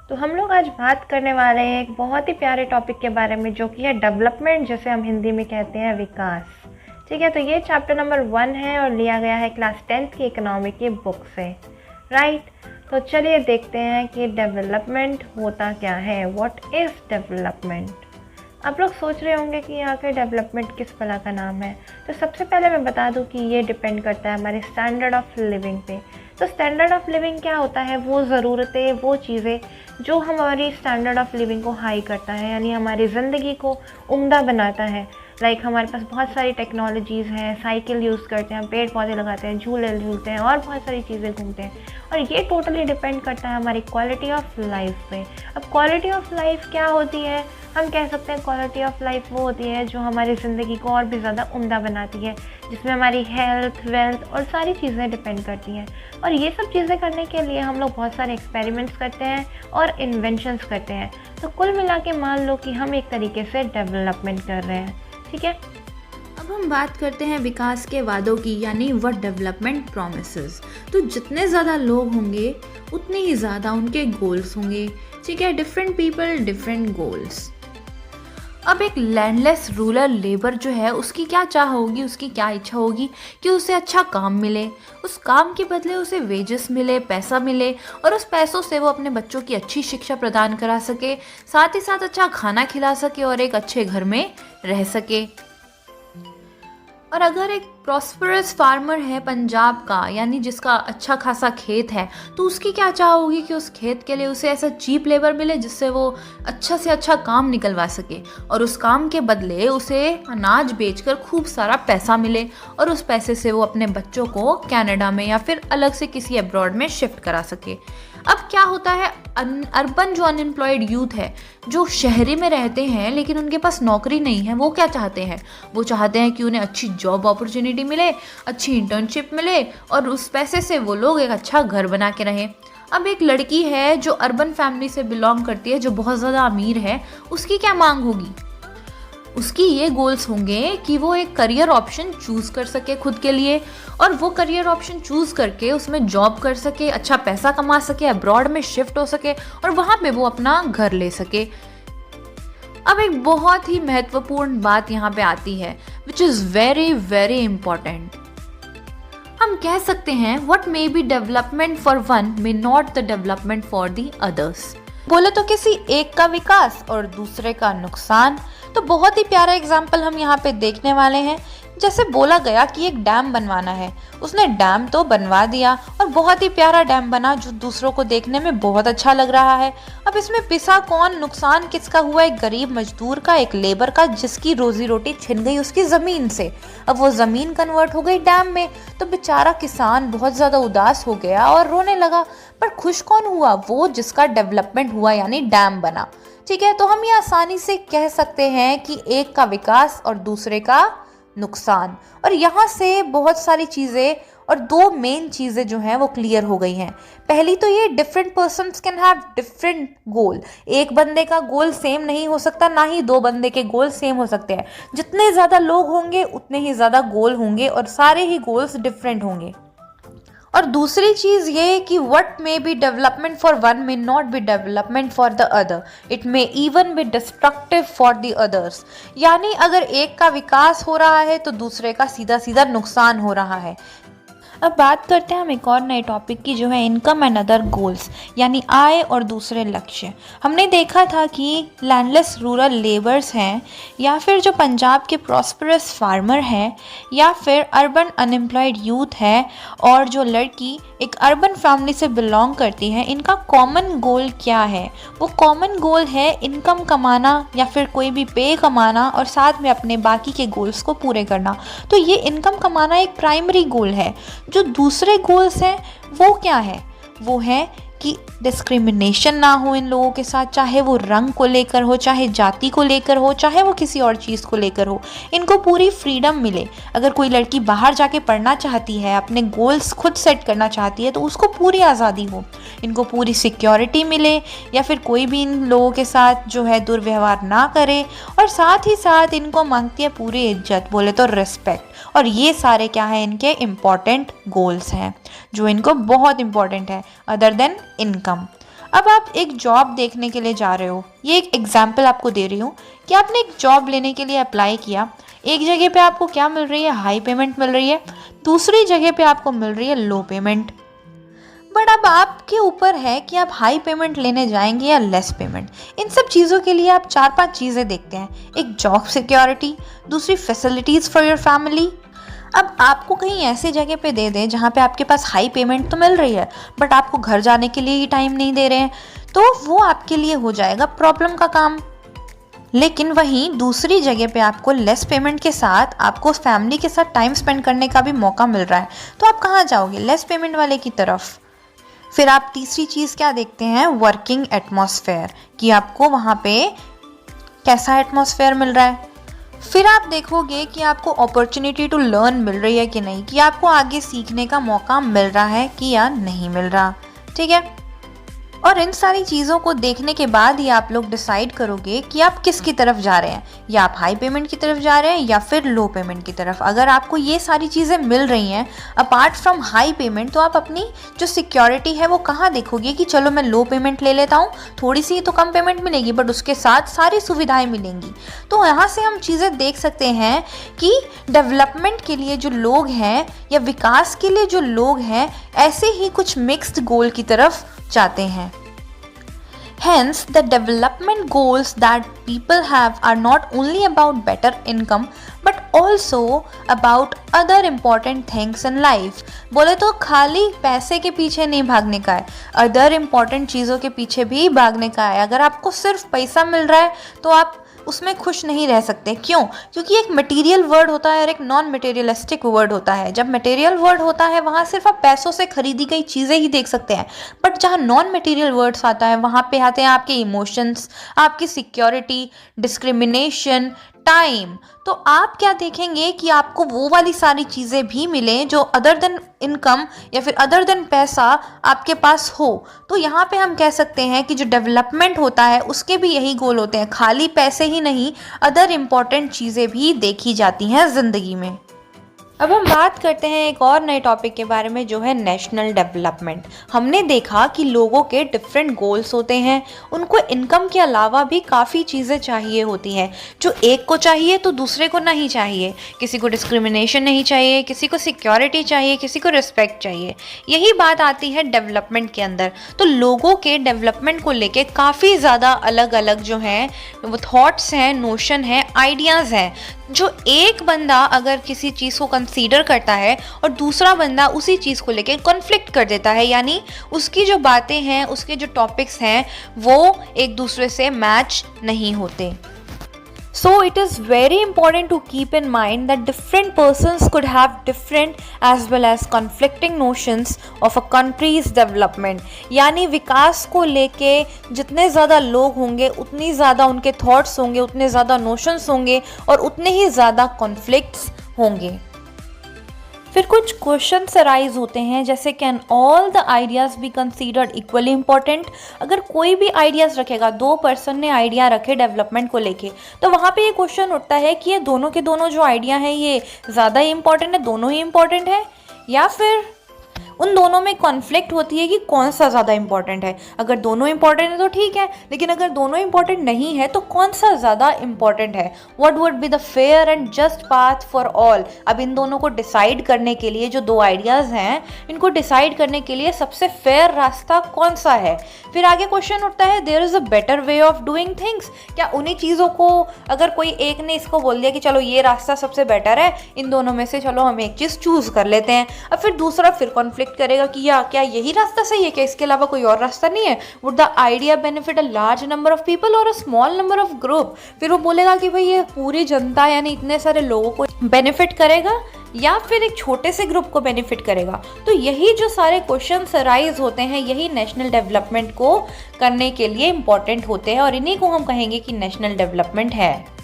तो हम लोग आज बात करने वाले हैं एक बहुत ही प्यारे टॉपिक के बारे में, जो कि है डेवलपमेंट, जिसे हम हिंदी में कहते हैं विकास। ठीक है, तो ये चैप्टर नंबर 1 है और लिया गया है क्लास 10th की इकोनॉमी की बुक से। राइट, तो चलिए देखते हैं कि डेवलपमेंट होता क्या है। What is development? आप लोग सोच रहे होंगे कि आखिर डेवलपमेंट किस भला का नाम है। तो सबसे पहले मैं बता दूं कि ये डिपेंड करता है हमारे स्टैंडर्ड ऑफ लिविंग पे। तो स्टैंडर्ड ऑफ लिविंग क्या होता है? वो ज़रूरतें, वो चीज़ें जो हमारी स्टैंडर्ड ऑफ लिविंग को हाई करता है, यानी हमारी ज़िंदगी को उम्दा बनाता है। लाइक हमारे पास बहुत सारी टेक्नोलॉजीज़ हैं, साइकिल यूज़ करते हैं, पेड़ पौधे लगाते हैं, झूले झूलते हैं और बहुत सारी चीज़ें घूमते हैं, और ये टोटली डिपेंड करता है हमारी क्वालिटी ऑफ लाइफ पे। अब क्वालिटी ऑफ लाइफ क्या होती है? हम कह सकते हैं क्वालिटी ऑफ लाइफ वो होती है जो हमारी ज़िंदगी को और भी ज़्यादा उम्दा बनाती है, जिसमें हमारी हेल्थ, वेल्थ और सारी चीज़ें डिपेंड करती हैं। और ये सब चीज़ें करने के लिए हम लोग बहुत सारे एक्सपेरिमेंट्स करते हैं और इन्वेंशंस करते हैं। तो कुल मिला के मान लो कि हम एक तरीके से डेवलपमेंट कर रहे हैं। ठीक है, अब हम बात करते हैं विकास के वादों की, यानी व्हाट डेवलपमेंट प्रॉमिसेस। तो जितने ज़्यादा लोग होंगे उतने ही ज़्यादा उनके गोल्स होंगे। ठीक है, डिफरेंट पीपल डिफरेंट गोल्स। अब एक लैंडलेस रूरल लेबर जो है, उसकी क्या चाह होगी, उसकी क्या इच्छा होगी कि उसे अच्छा काम मिले, उस काम के बदले उसे वेजेस मिले, पैसा मिले, और उस पैसों से वो अपने बच्चों की अच्छी शिक्षा प्रदान करा सके, साथ ही साथ अच्छा खाना खिला सके और एक अच्छे घर में रह सके। और अगर एक प्रॉस्परस फार्मर है पंजाब का, यानी जिसका अच्छा खासा खेत है, तो उसकी क्या चाह होगी कि उस खेत के लिए उसे ऐसा चीप लेबर मिले जिससे वो अच्छा से अच्छा काम निकलवा सके, और उस काम के बदले उसे अनाज बेचकर खूब सारा पैसा मिले, और उस पैसे से वो अपने बच्चों को कनाडा में या फिर अलग से किसी अब्रॉड में शिफ्ट करा सके। अब क्या होता है, अर्बन जो अनएम्प्लॉयड यूथ है, जो शहरी में रहते हैं लेकिन उनके पास नौकरी नहीं है, वो क्या चाहते हैं? वो चाहते हैं कि उन्हें अच्छी जॉब अपॉर्चुनिटी मिले, अच्छी इंटर्नशिप मिले, और उस पैसे से वो लोग एक अच्छा घर बना के रहें। अब एक लड़की है जो अर्बन फैमिली से बिलोंग करती है, जो बहुत ज़्यादा अमीर है, उसकी क्या मांग होगी? उसकी ये गोल्स होंगे कि वो एक करियर ऑप्शन चूज़ कर सके खुद के लिए, और वो करियर ऑप्शन चूज़ करके उसमें जॉब कर सके, अच्छा पैसा कमा सके, अब्रॉड में शिफ्ट हो सके, और वहाँ पे वो अपना घर ले सके। अब एक बहुत ही महत्वपूर्ण बात यहाँ पे आती है, which is very very important. हम कह सकते हैं what may be development for one may not the development for the others. बोले तो किसी एक का विकास और दूसरे का नुकसान। तो बहुत ही प्यारा एग्जाम्पल हम यहाँ पे देखने वाले हैं। जैसे बोला गया कि एक डैम बनवाना है, उसने डैम तो बनवा दिया और बहुत ही प्यारा डैम बना, जो दूसरों को देखने में बहुत अच्छा लग रहा है। अब इसमें पिसा कौन? नुकसान किसका हुआ? एक गरीब मजदूर का, एक लेबर का, जिसकी रोजी रोटी छिन गई उसकी ज़मीन से। अब वो ज़मीन कन्वर्ट हो गई डैम में, तो बेचारा किसान बहुत ज़्यादा उदास हो गया और रोने लगा। पर खुश कौन हुआ? वो जिसका डेवलपमेंट हुआ, यानी डैम बना। ठीक है, तो हम ये आसानी से कह सकते हैं कि एक का विकास और दूसरे का नुकसान। और यहाँ से बहुत सारी चीज़ें और दो मेन चीज़ें जो हैं वो क्लियर हो गई हैं। पहली तो ये, different persons can have different गोल। एक बंदे का गोल सेम नहीं हो सकता, ना ही दो बंदे के गोल सेम हो सकते हैं। जितने ज़्यादा लोग होंगे उतने ही ज़्यादा गोल होंगे, और सारे ही गोल्स डिफरेंट होंगे। और दूसरी चीज़ ये कि what may be development for one may not be development for the other, it may even be destructive for the others. यानी अगर एक का विकास हो रहा है तो दूसरे का सीधा सीधा नुकसान हो रहा है। अब बात करते हैं हम एक और नए टॉपिक की, जो है इनकम एंड अदर गोल्स, यानी आय और दूसरे लक्ष्य। हमने देखा था कि लैंडलेस रूरल लेबर्स हैं, या फिर जो पंजाब के प्रॉस्परस फार्मर हैं, या फिर अर्बन अनएम्प्लॉयड यूथ है, और जो लड़की एक अर्बन फैमिली से बिलोंग करती है, इनका कॉमन गोल क्या है? वो कॉमन गोल है इनकम कमाना या फिर कोई भी पे कमाना, और साथ में अपने बाकी के गोल्स को पूरे करना। तो ये इनकम कमाना एक प्राइमरी गोल है। जो दूसरे गोल्स हैं वो क्या है? वो है कि डिस्क्रिमिनेशन ना हो इन लोगों के साथ, चाहे वो रंग को लेकर हो, चाहे जाति को लेकर हो, चाहे वो किसी और चीज़ को लेकर हो। इनको पूरी फ्रीडम मिले। अगर कोई लड़की बाहर जाके पढ़ना चाहती है, अपने गोल्स खुद सेट करना चाहती है, तो उसको पूरी आज़ादी हो। इनको पूरी सिक्योरिटी मिले, या फिर कोई भी इन लोगों के साथ जो है दुर्व्यवहार ना करे, और साथ ही साथ इनको मांगती है पूरी इज्जत, बोले तो रिस्पेक्ट। और ये सारे क्या है? इनके इम्पॉर्टेंट गोल्स हैं, जो इनको बहुत इम्पॉर्टेंट है अदर देन इनकम। अब आप एक जॉब देखने के लिए जा रहे हो, ये एक एग्जाम्पल आपको दे रही हूँ कि आपने एक जॉब लेने के लिए अप्लाई किया। एक जगह पे आपको क्या मिल रही है, हाई पेमेंट मिल रही है, दूसरी जगह पे आपको मिल रही है लो पेमेंट। बट अब आपके ऊपर है कि आप हाई पेमेंट लेने जाएंगे या लेस पेमेंट। इन सब चीज़ों के लिए आप 4-5 चीज़ें देखते हैं। एक जॉब सिक्योरिटी, दूसरी फैसिलिटीज़ फॉर योर फैमिली। अब आपको कहीं ऐसी जगह पे दे दें जहाँ पे आपके पास हाई पेमेंट तो मिल रही है बट आपको घर जाने के लिए ही टाइम नहीं दे रहे हैं, तो वो आपके लिए हो जाएगा प्रॉब्लम का काम। लेकिन वहीं दूसरी जगह पे आपको लेस पेमेंट के साथ आपको फैमिली के साथ टाइम स्पेंड करने का भी मौका मिल रहा है, तो आप कहाँ जाओगे, लेस पेमेंट वाले की तरफ। फिर आप तीसरी चीज़ क्या देखते हैं, वर्किंग एटमॉस्फेयर, कि आपको वहाँ पे कैसा एटमॉस्फेयर मिल रहा है। फिर आप देखोगे कि आपको अपॉर्चुनिटी टू लर्न मिल रही है कि नहीं, कि आपको आगे सीखने का मौका मिल रहा है कि या नहीं मिल रहा। ठीक है, और इन सारी चीज़ों को देखने के बाद ही आप लोग डिसाइड करोगे कि आप किसकी तरफ जा रहे हैं, या आप हाई पेमेंट की तरफ जा रहे हैं या फिर लो पेमेंट की तरफ। अगर आपको ये सारी चीज़ें मिल रही हैं अपार्ट फ्रॉम हाई पेमेंट, तो आप अपनी जो सिक्योरिटी है वो कहाँ देखोगे कि चलो मैं लो पेमेंट ले लेता हूँ, थोड़ी सी तो कम पेमेंट मिलेगी बट उसके साथ सारी सुविधाएं मिलेंगी। तो यहाँ से हम चीज़ें देख सकते हैं कि डेवलपमेंट के लिए जो लोग हैं या विकास के लिए जो लोग हैं, ऐसे ही कुछ मिक्स्ड गोल की तरफ जाते हैं। Hence, the development goals that people have are not only about better income but also about other important things in life. बोले तो खाली पैसे के पीछे नहीं भागने का है, अदर इम्पॉर्टेंट चीज़ों के पीछे भी भागने का है। अगर आपको सिर्फ पैसा मिल रहा है तो आप उसमें खुश नहीं रह सकते। क्यों? क्योंकि एक मटेरियल वर्ड होता है और एक नॉन मटेरियलिस्टिक वर्ड होता है। जब मटेरियल वर्ड होता है वहाँ सिर्फ आप पैसों से खरीदी गई चीज़ें ही देख सकते हैं, बट जहाँ नॉन मटेरियल वर्ड्स आता है वहाँ पे आते हैं आपके इमोशंस, आपकी सिक्योरिटी, डिस्क्रिमिनेशन, टाइम। तो आप क्या देखेंगे कि आपको वो वाली सारी चीज़ें भी मिलें जो अदर देन इनकम या फिर अदर देन पैसा आपके पास हो। तो यहाँ पे हम कह सकते हैं कि जो डेवलपमेंट होता है उसके भी यही गोल होते हैं, खाली पैसे ही नहीं, अदर इम्पॉर्टेंट चीज़ें भी देखी जाती हैं ज़िंदगी में। अब हम बात करते हैं एक और नए टॉपिक के बारे में जो है नेशनल डेवलपमेंट। हमने देखा कि लोगों के डिफरेंट गोल्स होते हैं, उनको इनकम के अलावा भी काफ़ी चीज़ें चाहिए होती हैं। जो एक को चाहिए तो दूसरे को नहीं चाहिए, किसी को डिस्क्रिमिनेशन नहीं चाहिए, किसी को सिक्योरिटी चाहिए, किसी को रिस्पेक्ट चाहिए। यही बात आती है डेवलपमेंट के अंदर। तो लोगों के डेवलपमेंट को लेके काफ़ी ज़्यादा अलग अलग जो हैं वो थॉट्स हैं, नोशन हैं, आइडियाज़ हैं। जो एक बंदा अगर किसी चीज़ को कंसीडर करता है और दूसरा बंदा उसी चीज़ को लेके कॉन्फ्लिक्ट कर देता है, यानी उसकी जो बातें हैं, उसके जो टॉपिक्स हैं वो एक दूसरे से मैच नहीं होते। So it is very important to keep in mind that different persons could have different as well as conflicting notions of a country's development. यानी विकास को लेके जितने ज़्यादा लोग होंगे उतनी ज़्यादा उनके थॉट्स होंगे, उतने ज़्यादा नोशंस होंगे और उतने ही ज़्यादा कॉन्फ्लिक्ट्स होंगे। फिर कुछ क्वेश्चंस अराइज होते हैं जैसे can all the ideas be considered equally important. अगर कोई भी आइडियाज़ रखेगा, दो पर्सन ने आइडिया रखे डेवलपमेंट को लेके, तो वहाँ पे ये क्वेश्चन उठता है कि ये दोनों के दोनों जो आइडिया हैं ये ज़्यादा ही इम्पॉर्टेंट है, दोनों ही इम्पॉर्टेंट है, या फिर उन दोनों में कॉन्फ्लिक्ट होती है कि कौन सा ज़्यादा इंपॉर्टेंट है। अगर दोनों इंपॉर्टेंट है तो ठीक है, लेकिन अगर दोनों इंपॉर्टेंट नहीं है तो कौन सा ज़्यादा इंपॉर्टेंट है। What would be the fair and just path for all. अब इन दोनों को डिसाइड करने के लिए, जो दो आइडियाज़ हैं इनको डिसाइड करने के लिए सबसे फेयर रास्ता कौन सा है। फिर आगे क्वेश्चन उठता है there is a better way of doing things. क्या उन्हीं चीज़ों को अगर कोई एक ने इसको बोल दिया कि चलो ये रास्ता सबसे बेटर है, इन दोनों में से चलो हम एक चीज़ चूज़ कर लेते हैं, अब फिर दूसरा फिर कॉन्फ्लिक्ट करेगा कि या क्या यही रास्ता सही है, क्या इसके अलावा कोई और रास्ता नहीं है। Would the idea benefit a large number of people और a small number of group. फिर वो बोलेगा कि भाई ये पूरी जनता यानी इतने सारे लोगों को बेनिफिट करेगा या फिर एक छोटे से ग्रुप को बेनिफिट करेगा। तो यही जो सारे क्वेश्चंस अराइज होते हैं यही नेशनल डेवलपमेंट को करने के लिए इम्पॉर्टेंट होते हैं और इन्हीं को हम कहेंगे कि नेशनल डेवलपमेंट है।